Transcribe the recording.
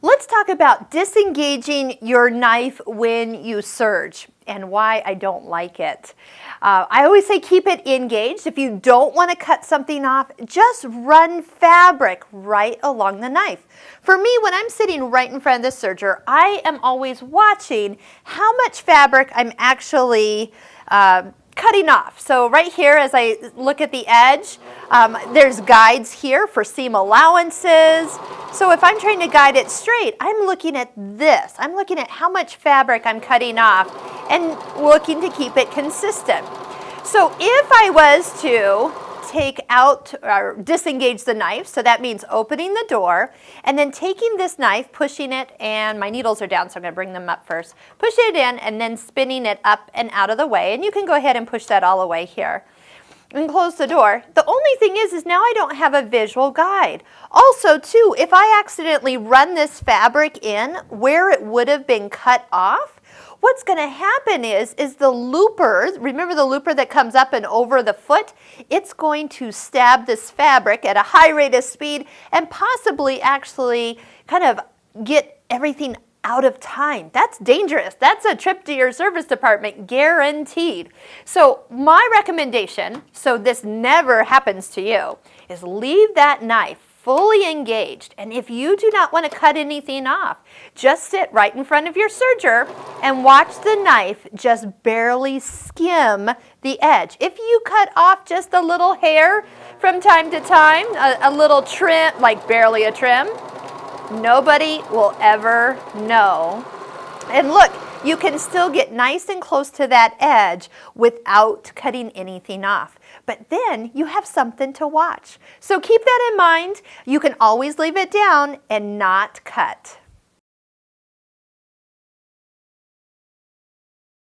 Let's talk about disengaging your knife when you serge and why I don't like it. I always say keep it engaged. If you don't want to cut something off, just run fabric right along the knife. For me, when I'm sitting right in front of the serger, I am always watching how much fabric I'm actually cutting off. So right here, as I look at the edge, there's guides here for seam allowances. So if I'm trying to guide it straight, I'm looking at this. I'm looking at how much fabric I'm cutting off and looking to keep it consistent. So if I was to take out or disengage the knife, so that means opening the door and then taking this knife, pushing it, and my needles are down, so I'm going to bring them up first, pushing it in and then spinning it up and out of the way, and you can go ahead and push that all away here and close the door. The only thing is now I don't have a visual guide. Also too, if I accidentally run this fabric in where it would have been cut off, what's going to happen is the looper, remember the looper that comes up and over the foot? It's going to stab this fabric at a high rate of speed and possibly actually kind of get everything out of time. That's dangerous. That's a trip to your service department guaranteed. So my recommendation, so this never happens to you, is leave that knife fully engaged. And if you do not want to cut anything off, just sit right in front of your serger and watch the knife just barely skim the edge. If you cut off just a little hair from time to time, a little trim, like barely a trim, nobody will ever know. And look, you can still get nice and close to that edge without cutting anything off. But then you have something to watch. So keep that in mind. You can always leave it down and not cut.